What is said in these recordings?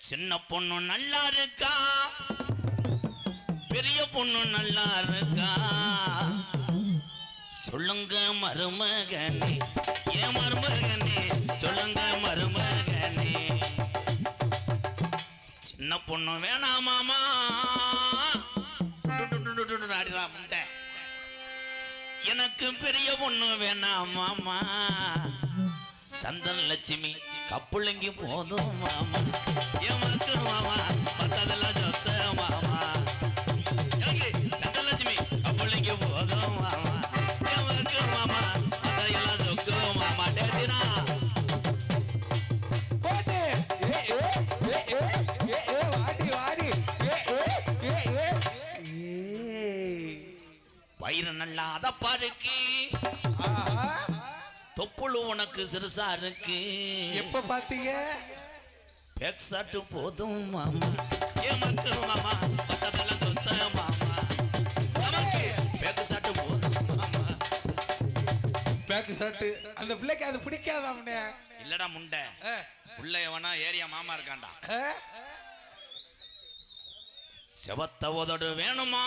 சின்ன பொண்ணு நல்லா இருக்கா, பெரிய பொண்ணு நல்லா இருக்கா, சொல்லுங்க மருமகனே, ஏன் மருமகனே, சொல்லுங்க மருமகனே. சின்ன பொண்ணு வேணாமாமா, எனக்கு பெரிய பொண்ணு வேணாமாமா, சந்தன லட்சுமி கப்புள்ளைங்க போதும் மாமா, எமக்கு மாமா பத்ததெல்லாம் சொத்த மாமா, எனக்கு சந்தன லட்சுமி கப்புள்ளைங்க போதும் மாமா, எமக்கு மாமா பத்ததெல்லாம் சொக்கு மாமா. டேதினா போடு வாடி வாடி வயிறு நல்லா அதப்பா இருக்கு, தொப்புளு உனக்கு சிறுசா இருக்கு, எப்ப பாத்தீங்க? பேக் சாட்டு போதும் மாமா, ஏமக்கு மாமா பத்ததெல்லாம் சொத்த மாமா, நமக்கு பேக் சாட்டு போதும் மாமா. பேக் ஷர்ட் அந்த பிள்ளைக்கு அது பிடிக்காதாம்னே. இல்லடா முண்டை, உள்ள எவனா ஏரியா மாமா இருக்கான்டா. செவத்த உதடு வேணுமா,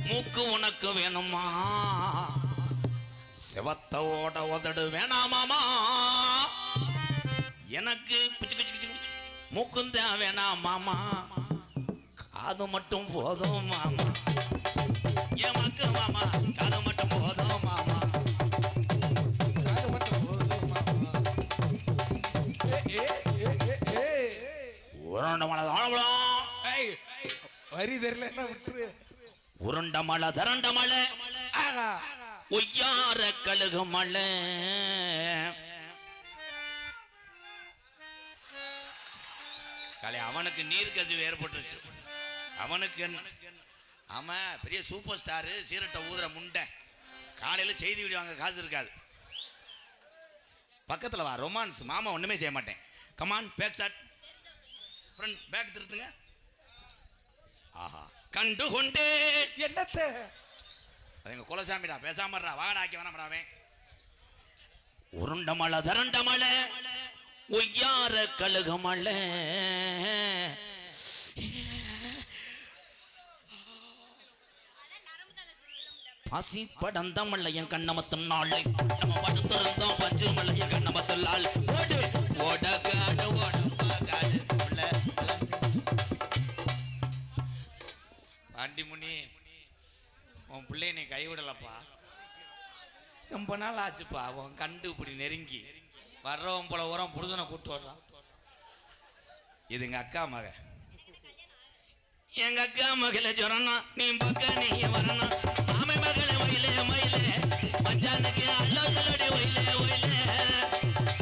மூக்கு உனக்கு வேணுமா, செவத்தோட உதடு வேணாமாமா, எனக்கு மூக்குந்தான் வேணாமாமா, காது மட்டும் போதும் மாமா, என் மக்கு மாமா காது மட்டும் போதும் மாமா. உருண்ட மலை தாழலாம், வரி தெரியல என்ன விட்டுரு. உருண்ட மலை தரண்ட மலை ஒய்யார கழுகு மலை, அவனுக்கு நீர் கசிவு ஏற்பட்டுருச்சு. அவனுக்கு என்ன, ஆமா பெரிய சூப்பர் ஸ்டாரு, சீரட்டை ஊதுற முண்டை, காலையில் செய்தி விடுவாங்க, காசு இருக்காது. பக்கத்தில் வா, ரொமான்ஸ் மாமா ஒன்றுமே செய்ய மாட்டேன். Come on back shot friend, back திருத்துங்க. ஆஹா கண்டு கொண்டே என்னத்தை, அது எங்க குலசாமிடா, பேசாமறா வாடா ஆக்கி வேணாமடாவே. உருண்ட மலை தரண்ட மலை ஒய்யார கழுகு மலை, பசி படந்த மல்லையன் கண்ணமத்தம் நாளை நம்ம படுத்திருந்தோம், பஞ்சு மல்லையன் கண்ணமத்தல் ஆள் ஓடு ஓட காடு ஓடக்காடு. பாண்டி முனி உன் பிள்ளைய நீ கைவிடலப்பா, ரொம்ப நாள் ஆச்சுப்பா. உன் கண்டு இப்படி நெருங்கி வர்றவன் போல உரம் புருஷனை கூப்பிட்டு வர்றான். இது எங்க அக்கா மக, எங்க அக்கா மகள சொன்னா நீ பக்க நீ வரணும், மாமை மகள ஒயிலே மயிலே மச்சானுக்கு அல்லோசலோடி ஒயிலே ஒயிலே,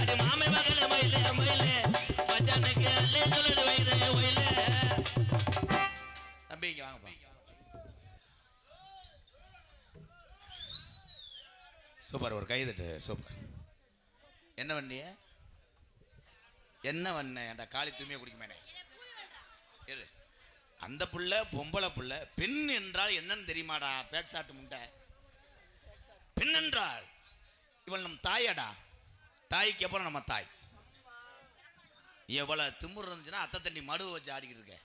அது மாமை மகள மயிலே மயிலே மச்சானுக்கு அல்லோசலோடி ஒயிலே ஒயிலே. தம்பிங்க வாங்கப்பா. சூப்பர், ஒரு கை தட்டு. சூப்பர். என்ன வண்டிய, என்ன வண்ண அந்த காளி தூய்மையை குடிக்குமேனே. அந்த புள்ள பொம்பளை புள்ள, பெண் என்றால் என்னன்னு தெரியுமாடா? பேக் சாட்டு முண்டை, பெண் என்றால் இவள் நம் தாயடா, தாய்க்கு அப்புறம் நம்ம தாய். எவ்வளவு திமுர் இருந்துச்சுன்னா அத்தை தண்ணி மடுவை வச்சு ஆடிக்கிட்டு இருக்க,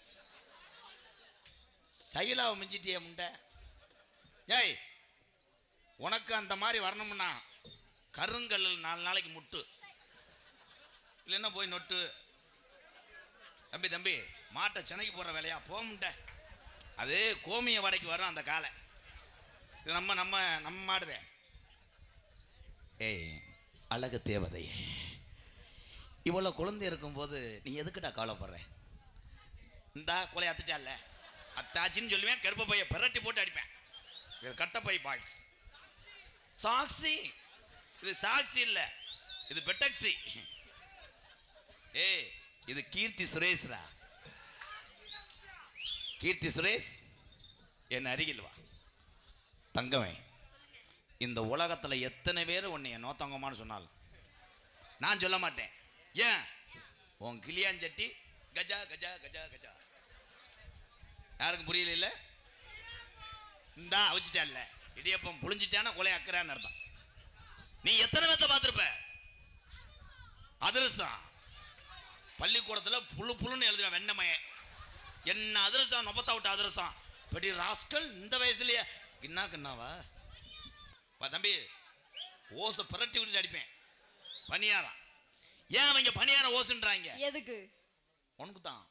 சைலாவை மிஞ்சிட்டிய முண்டை. ஏய் உனக்கு அந்த மாதிரி வரணும்னா கருங்கல் 4 நாளைக்கு முட்டு, இல்லைன்னா போய் நொட்டு. தம்பி தம்பி மாட்டை சென்னைக்கு போடுற வேலையா போமுண்ட, அது கோமிய வடைக்கு வரும் அந்த காலை. இது நம்ம நம்ம நம்ம மாடுதே. ஏய் அழகு தேவதையே, இவ்வளோ குழந்தை இருக்கும்போது நீ எதுக்கிட்ட கவலைப்படுற? இந்தா கொலை அத்துட்டால அத்தாச்சின்னு சொல்லுவேன், கருப்ப பைய பெரட்டி போட்டு அடிப்பேன். இது கட்டப்பை பாய்ஸ் சாக்ஸி, இது சாக்ஸி இல்லை, இது பெட்டக்ஸி. ஏய் இது கீர்த்தி சுரேஷ்ரா, கீர்த்தி சுரேஷ் என் அருகில் வா. தங்கமே, இந்த உலகத்தில் எத்தனை பேர் உன்னை நோத்தங்கம்மான்னு சொன்னாலும் நான் சொல்ல மாட்டேன். ஏன் உன் கிளியாஞ்சட்டி கஜா கஜா கஜா கஜா, யாருக்கும் புரியல? இல்லை இந்தா அவிச்சிட்டா, இல்லை இடியப்பம் புளிஞ்சிட்டானா கொலை அக்கறான்னு அர்த்தம். நீ எத்தனை பேர்த்த பார்த்துருப்ப? அதிரசம் பள்ளிக்கூடத்தில் புழு புழுன்னு எழுதுவேன் வெண்ணமைய. என்ன அதிரசம், நொப்பத்தா விட்ட அதிரசம். பெரிய ராஸ்கல் இந்த வயசுலயே கிண்ணா கிண்ணாவா தம்பி, ஓசை புரட்டி விட்டு அடிப்பேன். பணியாரம் ஏன் அவங்க பணியாரம் ஓசுன்றாங்க? எதுக்கு? உனக்கு தான்.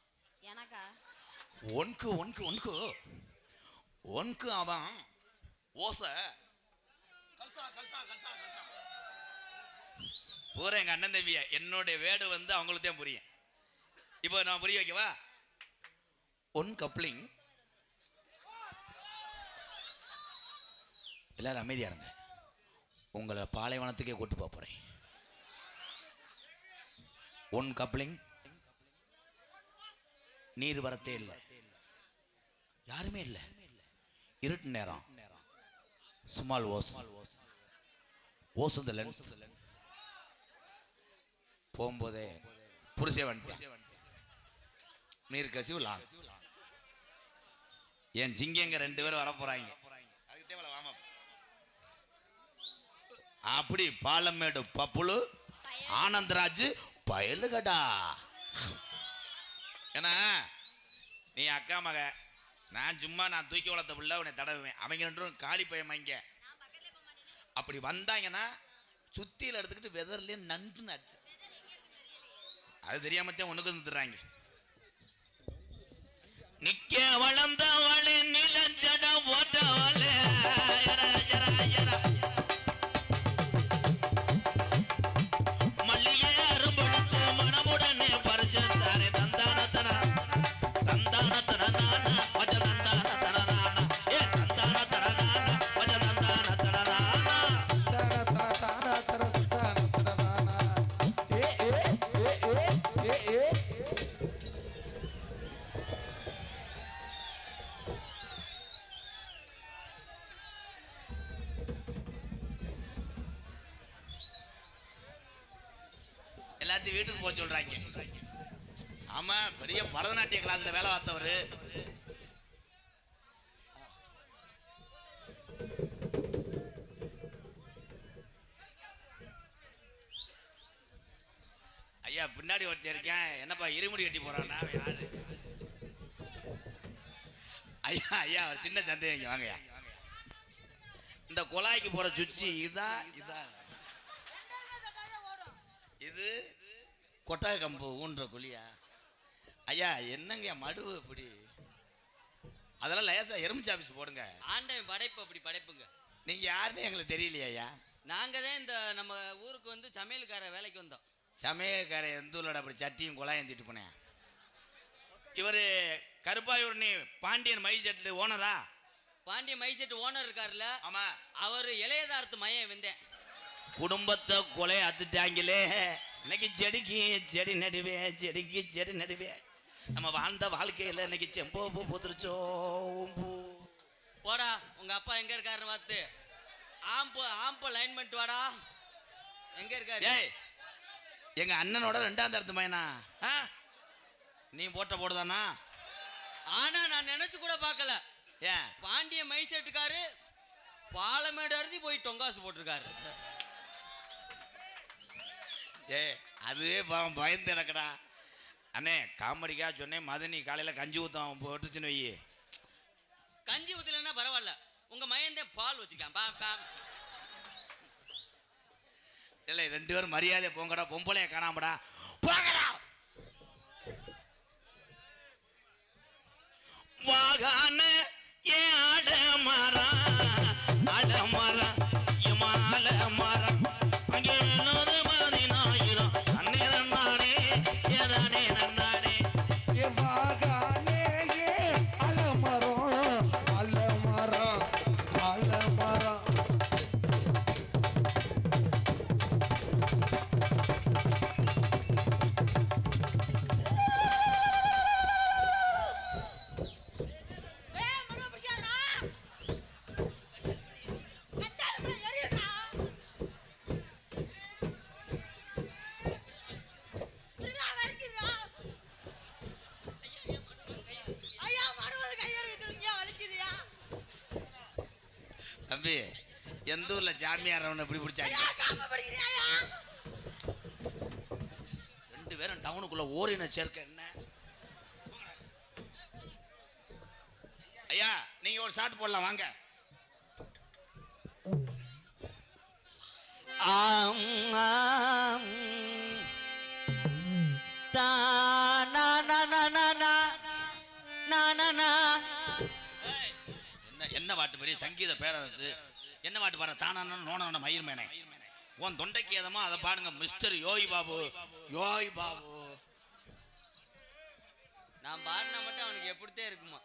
எனக்கா? ஒன்க்கு ஒன்க்கு ஒன்க்கு ஒன்க்கு அவன் ஓசை கல்சா கல்சா கல்சா கல்சா பூரா எங்க அண்ணன் தம்பிய. என்னுடைய வேடு வந்து அவங்களுக்கு தான் புரியும். இப்போ நான் புரிய வைக்கவா? One coupling. எல்லாரும் அமைதியா இருங்க. உங்களை பாலைவனத்துக்கே கூட்டு போறேன். One coupling. நீர் வரத்தே இல்லை, யாருமே இல்லை, இருட்டு நேரம். சுமால் ஓஸ் ஓஸ் இந்த லென்ஸ் போகும்போதே புருஷே வந்துட்டேன். நீர் கசிவு லாங். என் ஜிங்கங்க 2 பேரும் வர போறாங்க. அப்படி பாலமேடு பப்புளு ஆனந்தராஜ் பயலுகடா. ஏன்னா நீ அக்கா மக, நான் சும்மா நான் தூக்கி வளர்த்த பிள்ளை உன்னை தடவுவேன். அவங்க 2 பேரும் காலி பயமாங்க. அப்படி வந்தாங்கன்னா சுத்தியில் எடுத்துக்கிட்டு வெதர்லேயே நண்டுன்னு அடிச்சு, அது தெரியாமத்தான் உனக்கு வந்துடுறாங்க. நிக்க வளர்ந்தவளே நிலஞ்சட ஓட்டவளே மல்லிகை அரும்படுத்து மனமுடனே பறிச்சு தானே தந்தானத்தன தந்தானத்தன நானா வச்ச தந்தானத்தன நானா ஏ தந்தானத்தன நானா வச்ச தந்தானத்தன நானா. எல்லாத்தையும் வீட்டுக்கு போக சொல்றாங்க. ஆமா, பெரிய பரதநாட்டிய கிளாஸ்ல வேலை பார்த்தவரு. ஐயா பின்னாடி ஒருத்தர் இருக்கேன், என்னப்பா இருமுடி கட்டி போறான்னா யாரு? ஐயா ஐயா ஒரு சின்ன சந்தேகம், வாங்கய்யா. இந்த குழாய்க்கு போற சுச்சி இதா இதா? இது கொட்டாய கம்பு ஊன்ற குழியா? ஐயா என்னங்க மடுவு இப்படி? அதெல்லாம் லேசா எறும்பு ஆபீஸ் போடுங்க. ஆண்டவன் படைப்பு அப்படி படைப்புங்க. நீங்க யாருன்னு எங்களுக்கு தெரியலையா ஐயா? நாங்க தான் இந்த நம்ம ஊருக்கு வந்து சமையல்கார வேலைக்கு வந்தோம். சமையல்கார எந்தூரோட அப்படி சட்டியும் குழாயும் தூக்கிட்டு போனேன். இவர் கருப்பாயூர் நீ பாண்டியன் மை செட்டு ஓனரா? பாண்டிய மைசெட் ஓனர் இருக்காருல்ல, ஆமா, அவர் இளையதார்த்து மையம் வந்தேன். குடும்பத்தை கொலை அத்துட்டாங்களே. இன்னைக்கு செடிக்கு செடி நடுவே, செடிக்கு செடி நடுவே. நம்ம வாழ்ந்த வாழ்க்கையில் இன்னைக்கு செம்போ பூ பூத்துருச்சோ. போடா உங்க அப்பா எங்க இருக்காருன்னு பார்த்து ஆம்பு லைன் பண்ணிட்டு வாடா. எங்க இருக்காரு? ஏய், எங்க அண்ணனோட 2ஆம் தரத்து பையனா? நீ போடுதானா? ஆனா நான் நினைச்சு கூட பார்க்கல. ஏன் பாண்டிய மைசெட்டுக்காரு பாலமேடு அருதி போய் டொங்காசு போட்டிருக்காரு. ஏ அதுவே பயந்து எனக்குடா. அண்ணே காமெடிக்கா சொன்னேன். மதனி காலையில் கஞ்சி ஊத்தம் போட்டுச்சுன்னு வை. கஞ்சி ஊத்தலன்னா பரவாயில்ல, உங்க மையந்தே பால் வச்சுக்கான். இல்லை 2 பேரும் மரியாதை போங்கடா. பொம்பளைய காணாமடா, போங்கடா. வாகான ஏன் ஆடமரம் ஆடமரம் இமால மரம் அங்கே வினோத பதினாயிரம் அண்ணே நன்னானே ஏதானே நன்னானே. தம்பி எந்த ஊர்ல ஜாமியார் இப்படி பிடிச்சாங்க? எல்லாம் டவுனுக்குள்ள ஓரின சேர்க்க என்ன ஐயா நீங்க ஒரு ஷாட் போடலாம் வாங்க. ஆம் ஆம் தா நா நா நா நா நா நா நா நா. என்ன பாட்டு பெரிய சங்கீத பேரரசு என்ன பாட்டு பாரு தானா நோன மயிர் மேனே உன் தொண்டைக்கு ஏதமா அதை பாடுங்க மிஸ்டர் யோகி பாபு. யோகி பாபு நான் பாடினா மட்டும் அவனுக்கு எப்படித்தே இருக்குமா.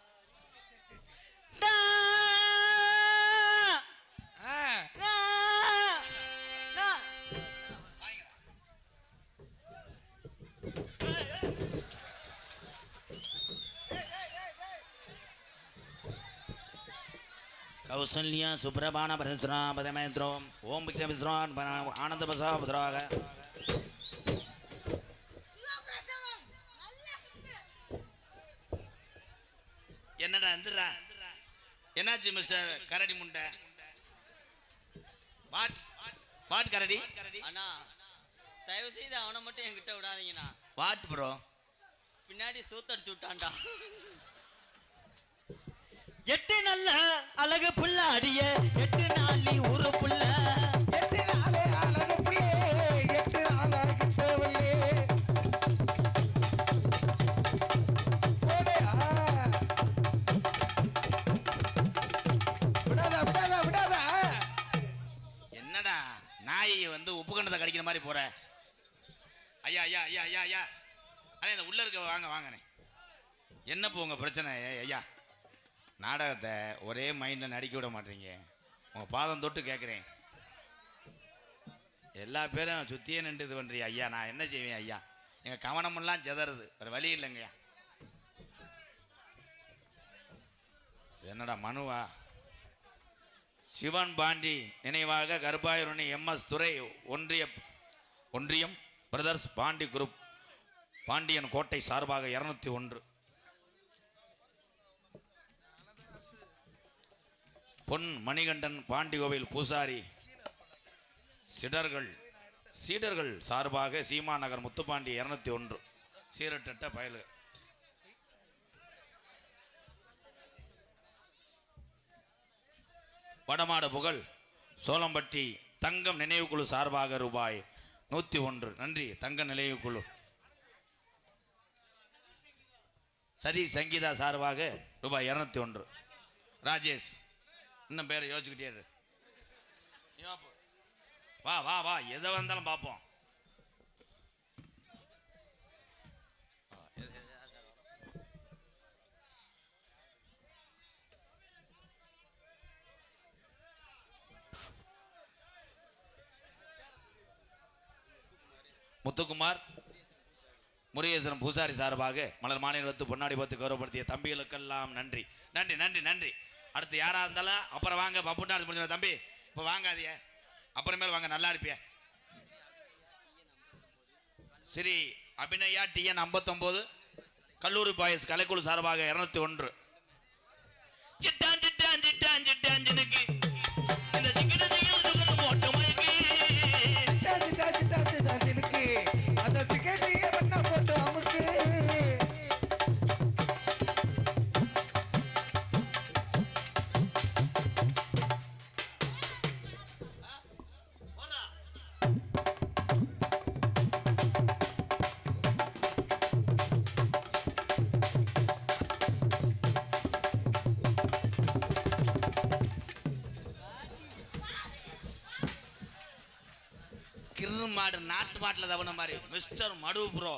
கௌசல்யா சுப்ரபான பரஸ்ரா பரமேந்திரோம் ஓம் விக்ரம் விஸ்ரான் ஆனந்த பசா புதராக. என்னடா எந்திரா என்னாச்சு மிஸ்டர் கரடி முண்டை வாட் வாட் கரடி. அண்ணா தயவு செய்து அவனை மட்டும் என்கிட்ட விடாதீங்கண்ணா. வாட் ப்ரோ பின்னாடி சூத்தடிச்சு விட்டான்டா. 8 நல்ல அழகு புள்ள அடிய 8 நாளி ஊரு புள்ள 8 நாளே அழகு புள்ளே 8 நாளா கிட்டவல்லே ஓடே விடாதா என்னடா நாய் வந்து உப்பு கண்டத்தை கடிக்கிற மாதிரி போற. ஐயா ஐயா ஐயா ஐயா ஐயா அண்ணே இந்த உள்ள இருக்க வாங்க வாங்கண்ணே. என்ன உங்க பிரச்சனை ஐயா? நாடகத்தை ஒரே மைண்டில் நடிக்க விட மாட்டீங்க. உங்கள் பாதம் தொட்டு கேட்குறேன். எல்லா பேரும் சுற்றியே நின்று இது பண்ணுறீங்க ஐயா. நான் என்ன செய்வேன் ஐயா? எங்கள் கவனமெல்லாம் செதறுது. வேறு வழி இல்லைங்கய்யா. என்னடா மனுவா? சிவன் பாண்டி நினைவாக கருப்பாயூரணி MS துரை ஒன்றியம் பிரதர்ஸ் பாண்டி குரூப் பாண்டியன் கோட்டை சார்பாக 201 பொன் மணிகண்டன் பாண்டி கோவில் பூசாரி சீடர்கள் சார்பாக சீமா நகர் முத்துப்பாண்டி 201 சீரட்ட பயலு. வடமாடு புகழ் சோளம்பட்டி தங்கம் நினைவுக்குழு சார்பாக ரூபாய் 101 நன்றி. தங்க நினைவுக்குழு சரி சங்கீதா சார்பாக ரூபாய் 201. ராஜேஷ் இன்னும் பேரை யோசிச்சுக்கிட்டே இரு. வா வா வா எதை வந்தாலும் பார்ப்போம். முத்துக்குமார் முருகேசன் பூசாரி சார்பாக மலர் மாநில வத்து பொன்னாடி பத்து கௌரவப்படுத்திய தம்பிகளுக்கெல்லாம் நன்றி நன்றி நன்றி நன்றி. அடுத்து யாரா இருந்தாலும் அப்புறம் வாங்க. பப்புண்டாடு முடிஞ்ச தம்பி இப்போ வாங்காதிய அப்புறமேல வாங்க நல்லா இருப்பிய. ஸ்ரீ அபிநயா TN 59 கல்லூரி பாய்ஸ் கலைக்குழு சார்பாக 201. சிட்டான் சிட்டான் சிட்டான் சிட்டான் ஜினுக்கு இந்த சிக்கிட்ட சிக்கிட்டு போட்டு மயக்கி சிட்டாஜினுக்கு அந்த டிக்கெட்டையே பண்ண போட்டு அமுக்கு. கிரு மாடு நாட்டு மாட்டில் தவண மாதிரி மிஸ்டர் மடு ப்ரோ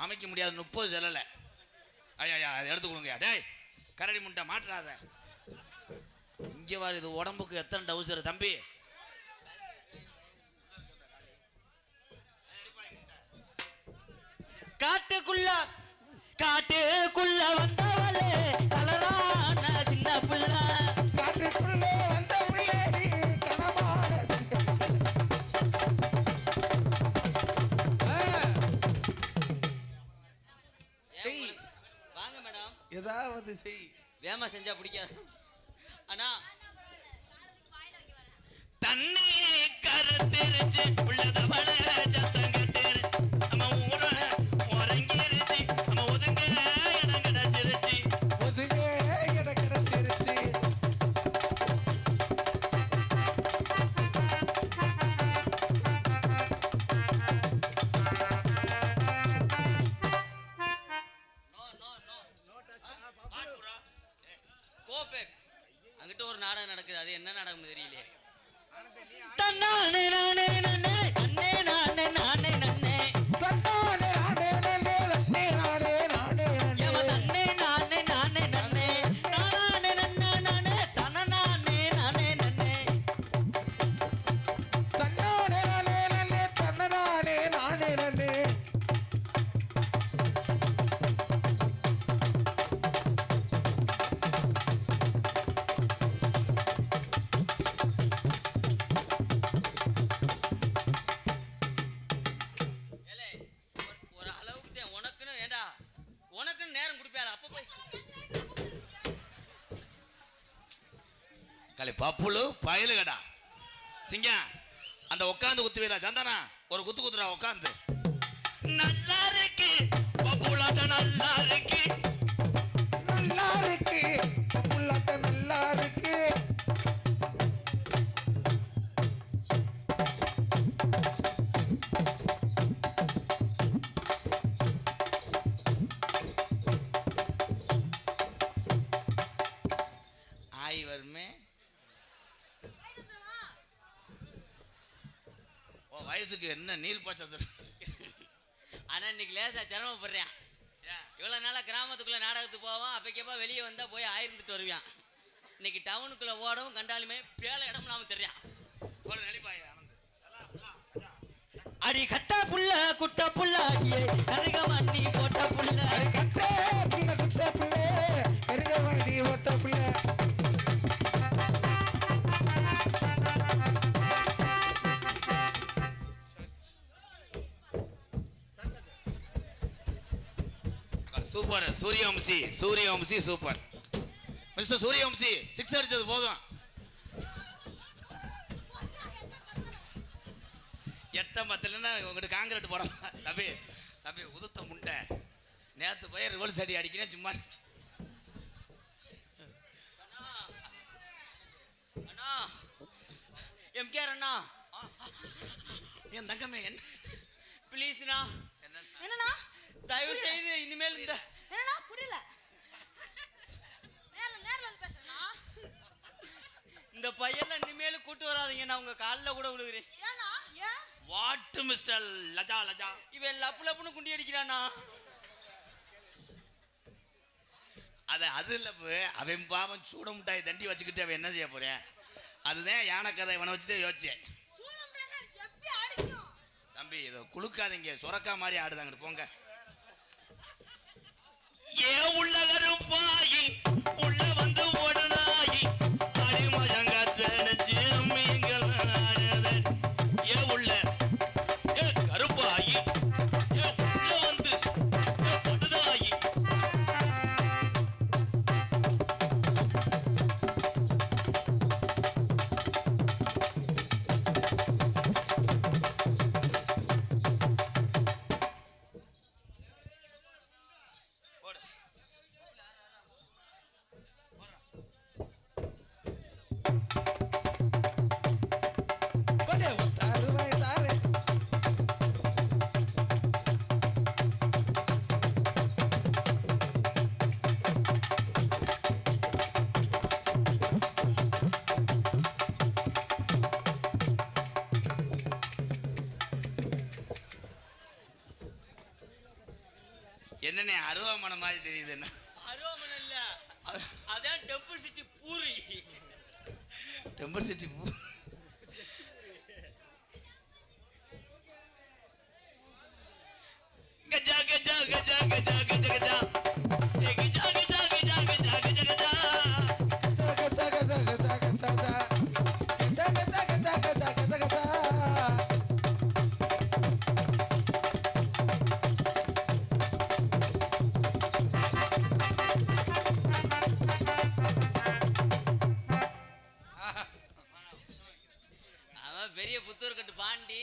அமைக்க முடியாது 30 செல்லலை. ஐயா அதை எடுத்து கொடுங்க. டேய் கரடி முட்டை மாட்டுறாத இங்கே வாரு. இது உடம்புக்கு எத்தனை டவுசர் தம்பி? காட்டுக்குள்ள வந்தவளே அழகான சின்ன புள்ள காட்டுக்குள்ளே வந்த புள்ளேரி கனமான செய். வாங்க மேடம். ஏதாவது செய். வேமா செஞ்சா பிடிக்காது. அண்ணா தண்ணி மறுத்திருச்சு உள்ளதவள சத்தம் கட்டுரு நம்ம ஊர உறங்கிருச்சு நம்ம ஒதுங்க இடம் கிடைச்சிருச்சு ஒதுங்க இடம் கிடைச்சிருச்சு. கோபேக் அங்கிட்ட ஒரு நாடகம் நடக்குது, அது என்ன நாடகம் தெரியலையே. தன்னானே நானே நன்னே நன்னே நானே நானே நன்னே தன்னாலே நானே நன்னே நன்னே நானே நானே யம நன்னே. நன்னே நானே நானே நன்னே நானே நன்னா நானே தனநானே நானே நன்னே தன்னாலே நானே நன்னே தன்னனானே நானே நன்னே. ஏலே ஒரு அளவுக்கு தான் உனக்குன்னு ஏண்டா உனக்குன்னு நேரம் கொடுப்பியால அப்ப போய் களி பப்புளு பயலுகடா சிங்கம் அந்த உட்காந்து குத்துவீரா சந்தானா ஒரு குத்து குத்துறா உட்காந்து நல்லா இருக்கு பப்புளாட்ட நல்லா இருக்கு நல்லா இருக்கு புள்ளாட்ட நல்லா இருக்கு. ஆய் வருமே ஓ வயசுக்கு என்ன நீர் பாய்ச்சது ஆனா இன்னைக்கு லேசா சிரமப்படுறேன். இவ்வளவு நாளா கிராமத்துக்குள்ள நாடகத்துக்கு போவான், அப்பக்கப்பா வெளியே வந்தா போய் ஆயிருந்துட்டு வருவான். இன்னைக்கு டவுனுக்குள்ள ஓடவும் கண்டாலுமே பேல இடம் இல்லாம தெரியான். ஒரு நெளிப்பாய் ஆனந்த் அடி கட்ட புள்ள குட்ட புள்ள அடியே கருக மண்ணி போட்ட புள்ள அடி கட்டே பிள்ளை குட்ட பிள்ளை கருக வண்டி ஓட்ட பிள்ளை. Super Suryavanshi Suryavanshi super mister Suryavanshi 6 அடிச்சது போதும் எட்டம் பத்தலன்னா உங்ககிட்ட காங்கிரீட் போட தம்பி தம்பி உதுத்த முண்டை நேற்று போய் ரிவர்ஸ் அடி அடிக்கிறேன் சும்மா அண்ணா எம்கேஆர் அண்ணா என் தங்கமே என்ன ப்ளீஸ்ண்ணா என்னண்ணா தயவு செய்து இனிமேல் இந்த என்னண்ணா புரியல. நேர்ல வந்து பேசுறேண்ணா. இந்த பையெல்லாம் இனிமேல் கூட்டு வராதீங்க, நான் உங்க காலில் கூட விழுகிறேன். ஏண்ணா ஏன் வாட் மிஸ்டர் லஜா லஜா இவன் லப்பு லப்புன்னு குண்டி அடிக்கிறானா. அது இல்லை அவன் பாவம் சூட முட்டாய் தண்டி வச்சுக்கிட்டு அவன் என்ன செய்ய போறேன் அதுதான் யானை கதை இவனை வச்சுதான் யோசிச்சேன் சூழம்டாங்க எப்படி அடிக்கும். தம்பி இதை குளுக்காதீங்க சுரக்கா மாதிரி ஆடுதாங்க போங்க ஏ உள்ள கருப்பாயி உள்ள வந்து ஓடுதாயி அடிமயங்கத்தனச்சு மீன்கள் ஆடுது ஏ உள்ள ஏ கருப்பாயி ஏ உள்ள வந்து ஏ ஓடுதாயி கொஞ்சம் தருவாய் தாரு. என்னண்ணே அருவாமனை மாதிரி தெரியுது என்ன அருவாமனை இல்ல, அதான் temple city puri. Temper city பூ கஜா கஜா கஜா கஜா கஜா கஜா ஏ கஜா கஜா கஜா கஜா கஜா கஜா கச்சா கச்சா கச்சா கச்சா கச்சா கச்சா கச்சா கச்சா கச்சா கச்சா. பெரிய புத்தூர் கட்டு பாண்டி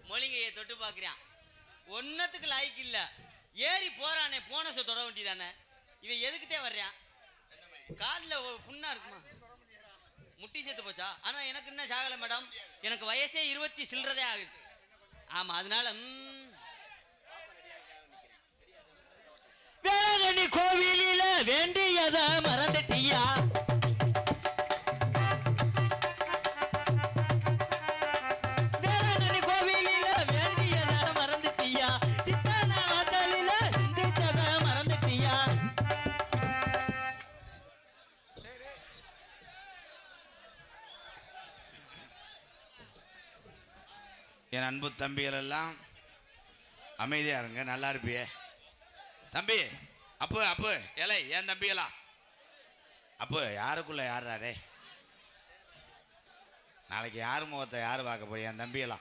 மொழிங்கையை தொட்டு பார்க்குறான். ஒன்னத்துக்கு லாய்க்கு இல்ல. ஏறி போறானே போனஸை தொட வேண்டியதானே. இவன் எதுக்கிட்டே வர்றான்? காலில் புண்ணா இருக்குமா? முட்டி சேர்த்து போச்சா? ஆனா எனக்கு என்ன சாகலை மேடம், எனக்கு வயசே 20 சில்லறதே ஆகுது. ஆமா, அதனால வேளாங்கண்ணி கோவிலில வேண்டியத மறந்துட்டியா? வேளாங்கண்ணி கோவிலில வேண்டியத மறந்துட்டியா? சித்தான வாசலில சிந்திச்சத மறந்துட்டியா? என் அன்பு தம்பிகள் எல்லாம் அமைதியா இருங்க, நல்லா இருப்பியே தம்பி. அப்பு அப்பு ஏலே ஏன் தம்பிகளா? அப்பு யாருக்குள்ள யாராரே? நாளைக்கு யார் முகத்தை யார் பார்க்க போய் என் தம்பிகளா?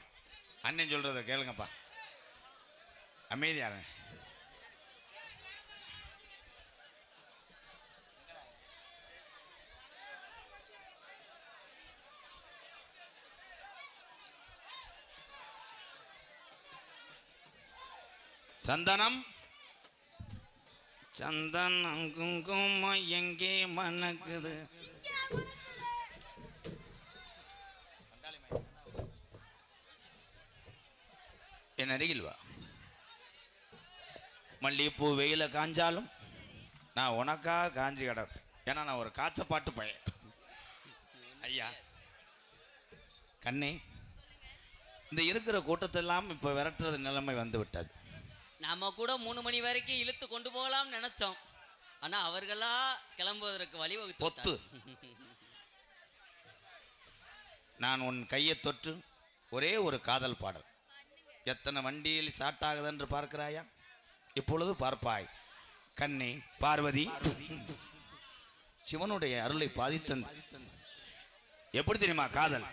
அண்ணன் சொல்றத கேளுங்கப்பா, அமைதியா இருங்க. சந்தனம் சந்தனம் குங்குமம் எங்கே மணக்குது? என் அருகில் வா. மல்லிகைப்பூ வெயில காஞ்சாலும் நான் உனக்காக காஞ்சி கிடப்பேன். ஏன்னா நான் ஒரு காய்ச்சப்பாட்டு பையன். ஐயா கண்ணே, இந்த இருக்கிற கூட்டத்தெல்லாம் இப்போ விரட்டுறது நிலைமை வந்து விட்டது. நாம கூட 3 மணி வரைக்கும் இழுத்து கொண்டு போகலாம்னு நினைச்சோம். ஆனா அவர்களா கிளம்புவதற்கு வழிவகுத்து பொத்து. நான் உன் கையை தொற்று ஒரே ஒரு காதல் பாடல். எத்தனை வண்டியில் ஸ்டார்ட் ஆகுது என்று பார்க்கிறாயா? இப்பொழுது பார்ப்பாய். கண்ணே பார்வதி, சிவனுடைய அருளை பாதித்தன். எப்படி தெரியுமா காதல்?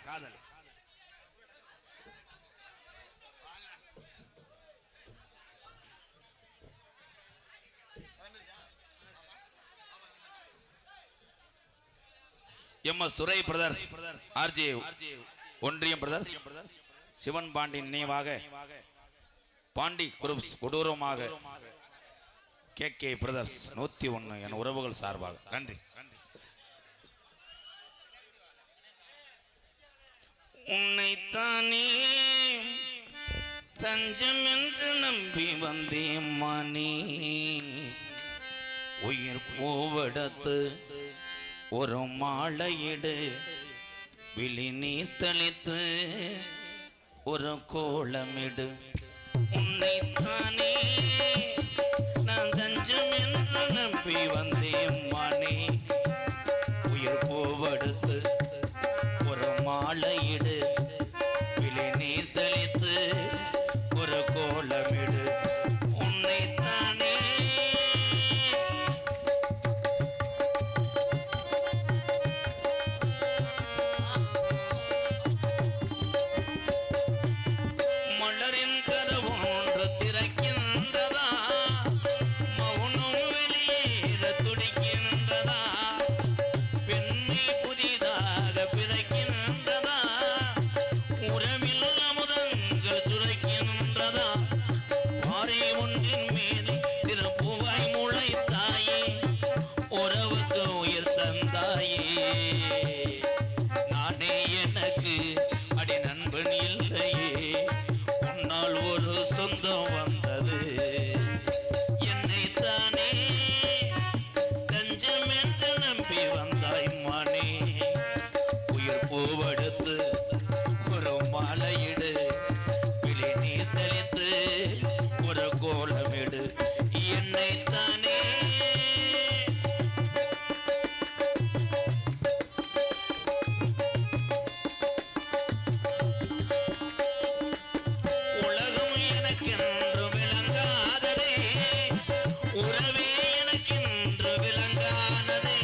MS துரை பிரதர்ஸ், RJ ஒன்றியம் பிரதர்ஸ், சிவன் பாண்டியின் நினைவாக பாண்டி குரூப்ஸ் கொடூரமாக KK பிரதர்ஸ் 101 என் உறவுகள் சார்பாக நன்றி. உன்னைத்தானே தஞ்சம் என்று நம்பி வந்தேன் மானே, உயிர் பூவெடுத்து ஒரு மாலையிடு, விழி நீர் தெளித்து ஒரு கோலமிடு. உன்னைத்தானே நான் தஞ்சம் என்று நம்பி வந்தேன் மானே, உயிர் பூவெடுத்து ஒரு மாலையிடு, விழி நீர் தெளித்து ஒரு கோலமிடு. உன்னைத்தானே மலரின் கதவு ஒன்று திறக்கின்றதா, மௌனம் வெளியேற துடிக்கின்றதா, பெண்மை புதிதாக பிறக்கின்றதா, உறவில் அமுதங்கள் சுரக்கின்றதா, பாறை ஒன்றின் மேல் திருப்புவாய் முளைத்தாயே, உறவுக்கு உயிர் தந்தாயே. நானே எனக்கு அடி நண்பன் இல்லையே, உன்னால் ஒரு சொந்தம் வந்தது. என்னைத்தானே தஞ்சம் என்று நம்பி வந்தாய் மானே, உயிர் பூவெடுத்து ஒரு மாலையிடு, விழி நீர் தெளித்து ஒரு கோலமிடு. என்னைத்தானே உலகம் எனக்கென்று விளங்காததே, உறவே எனக்கென்று விளங்கானதே,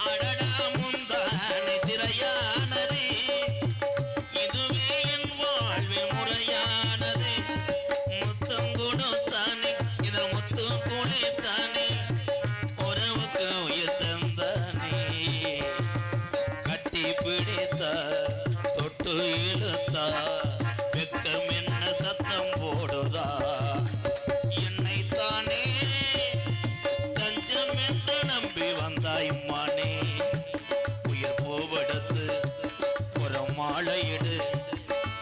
அடடா முந்தானை சிறையானதே, இதுவே என் வாழ்வில் முறையானதே. முத்தம் கொடுத்தானே இதில் முத்து குளித்தானே, உறவுக்கு உயிர் தந்தானே, கட்டி பிடித்த தொட்டு தொட்டு இழுத்தா வெக்கம் என்ன சத்தம் போடுதா என்னை தானே தஞ்சம் என்று நம்பி வந்தாய் மானே உயிர் பூவெடுத்து ஒரு மாலையிடு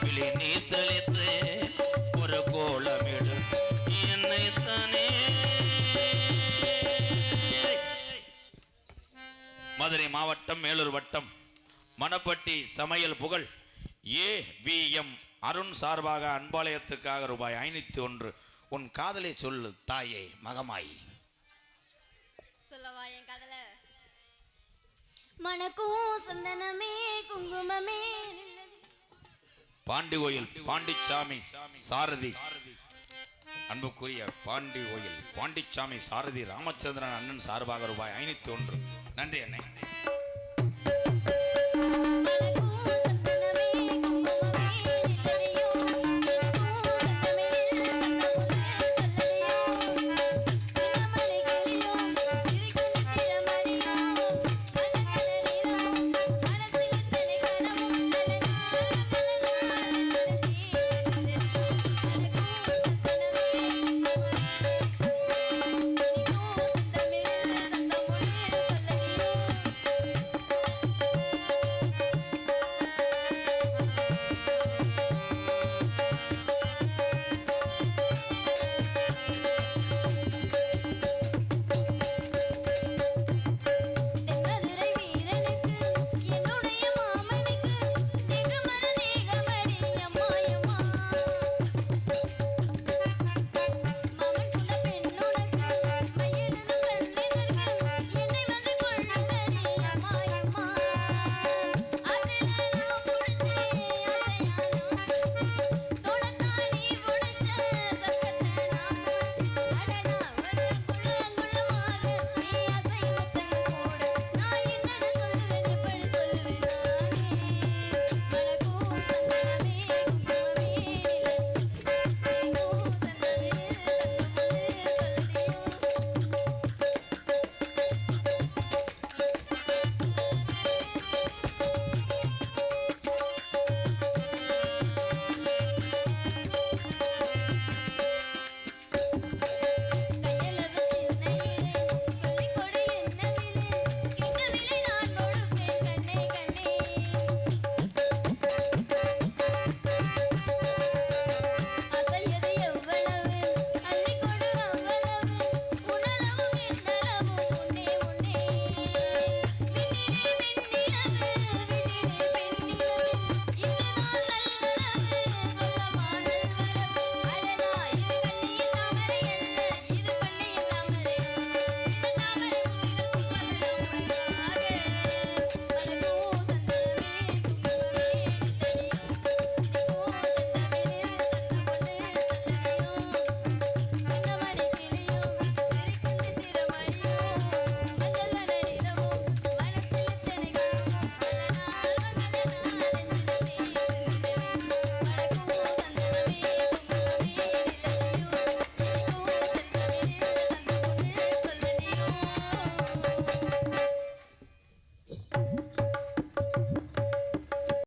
விழி நீர் தெளித்து ஒரு கோலமிடு என்னை தானே. மதுரை மாவட்டம் மேலூர் வட்டம் மணப்பட்டி சமையல் புகழ் AVM அருண் சார்பாக அன்பாலயத்துக்காக ரூபாய் 501. உன் காதலை சொல்லு தாயே மகமாய். சொல்லவா என் காதல? மணக்கும் சந்தனமே குங்குமமே பாண்டி கோயில் பாண்டிச்சாமி சாரதி அன்புக்குரிய பாண்டி கோயில் பாண்டிச்சாமி சாரதி ராமச்சந்திரன் அண்ணன் சார்பாக ரூபாய் 501. நன்றி அண்ணே.